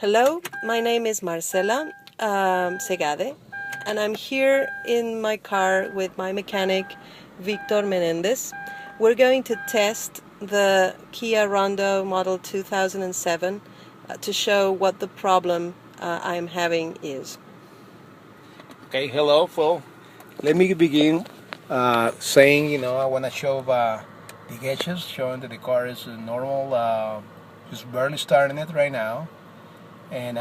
Hello, my name is Marcela Segade, and I'm here in my car with my mechanic, Victor Menendez. We're going to test the Kia Rondo model 2007 to show what the problem I'm having is. Okay, hello, Phil. Let me begin saying, I want to show the gauges, showing that the car is normal, just barely starting it right now. And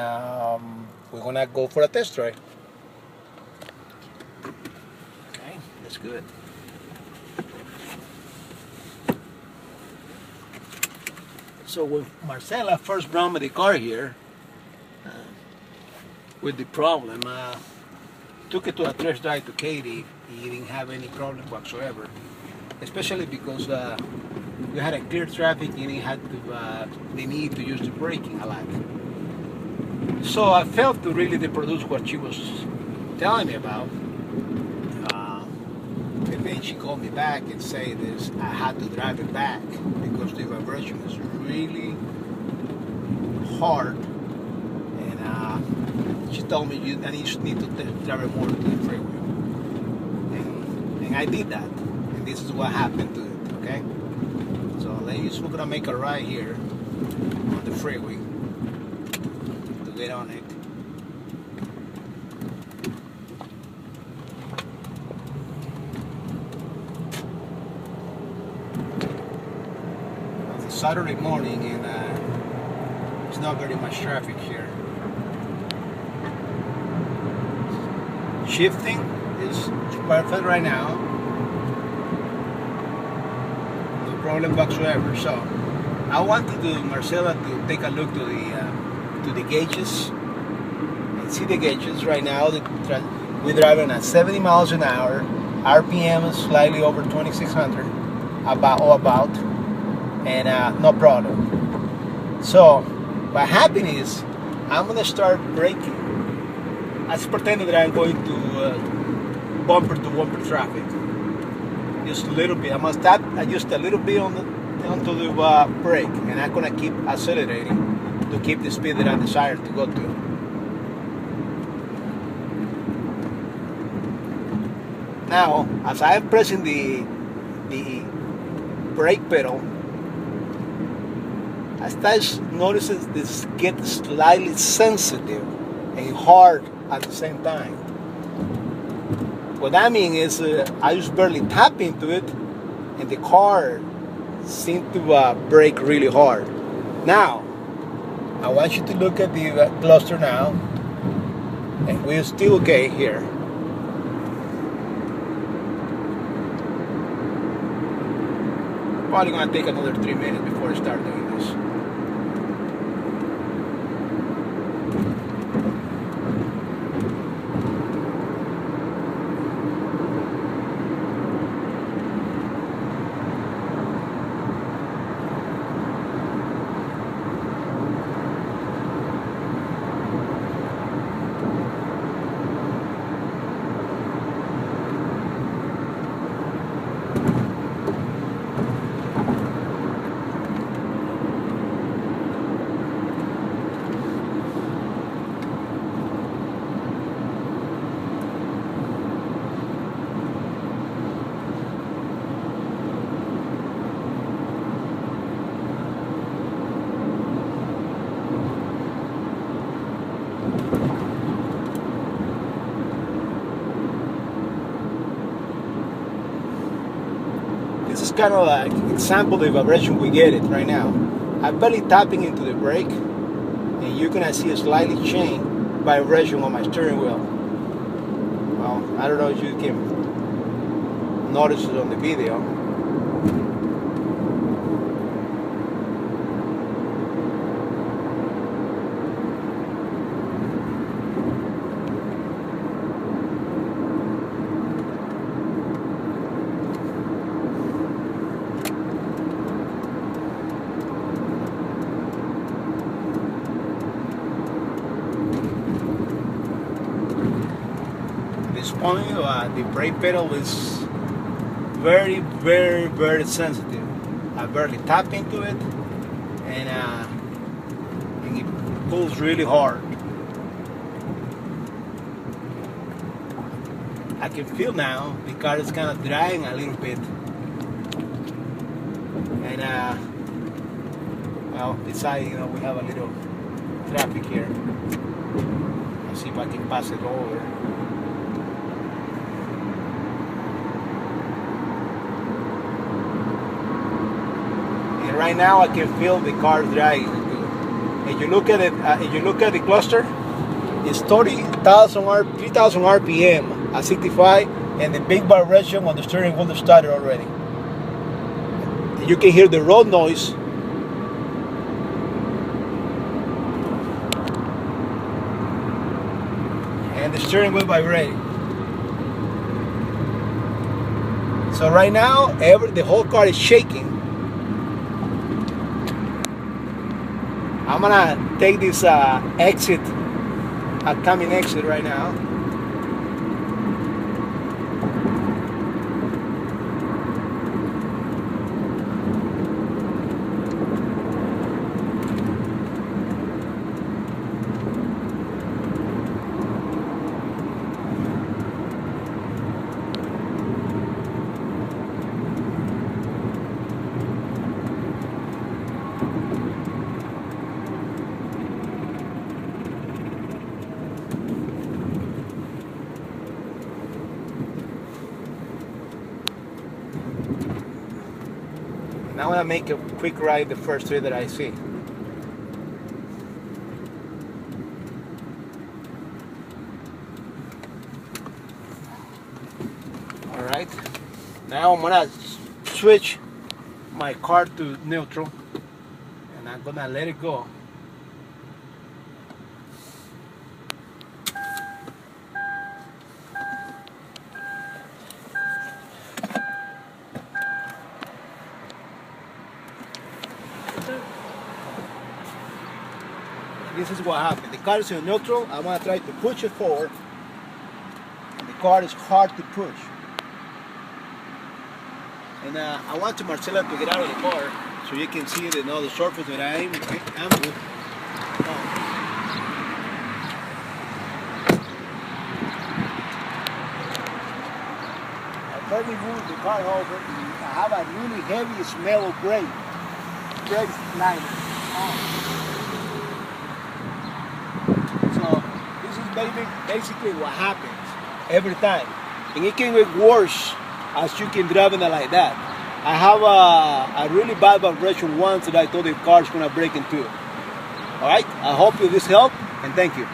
we're going to go for a test drive. Okay, that's good. So when Marcela first brought me the car here with the problem, took it to a test drive to Katie. He didn't have any problem whatsoever, especially because we had a clear traffic and he had the need to use the braking a lot. So I failed to really reproduce what she was telling me about. And then she called me back and said this, I had to drive it back because the vibration was really hard. And she told me I just need to drive it more to the freeway. And I did that. And this is what happened to it, okay? So ladies, we're gonna make a ride here on the freeway to get on it. It's a Saturday morning and there's not very much traffic here. Shifting is perfect right now. No problem whatsoever. So I wanted Marcela to take a look to the gauges and see the gauges right now. We're driving at 70 miles an hour. RPM is slightly over 2,600, about, and no problem. So what happened is I'm gonna start braking. Let's pretend that I'm going to bumper traffic. Just a little bit. I must tap just a little bit onto the brake, and I'm gonna keep accelerating to keep the speed that I desire to go to. Now, as I am pressing the brake pedal, I start noticing this get slightly sensitive and hard at the same time. What I mean is I just barely tap into it and the car seemed to brake really hard. Now, I want you to look at the cluster now, and we're still okay here. Probably gonna take another 3 minutes before I start doing this. This is kind of like an example of the vibration we get it right now. I'm barely tapping into the brake, and you're gonna see a slightly change vibration on my steering wheel. Well, I don't know if you can notice it on the video. This point, the brake pedal is very sensitive. I barely tap into it, and pulls really hard. I can feel now the car is kind of drying a little bit. And well, besides, you know, we have a little traffic here. I'll see if I can pass it over. And right now I can feel the car drying. If you look at it, if you look at the cluster, it's 3,000 RPM at 65, and the big vibration on the steering wheel started already. You can hear the road noise. And the steering wheel vibrating. So right now, the whole car is shaking. I'm gonna take this coming exit right now. Now I'm gonna make a quick ride the first three that I see. All right. Now I'm gonna switch my car to neutral, and I'm gonna let it go. This is what happened. The car is in neutral. I'm gonna try to push it forward. And the car is hard to push. And I want to Marcela to get out of the car so you can see the surface that I'm with. I barely moved the car over. I have a really heavy smell of brake liner. So this is basically what happens every time. And it can get worse as you can drive it like that. I have a really bad vibration once that I thought the car is going to break into. Alright, I hope this helped, and thank you.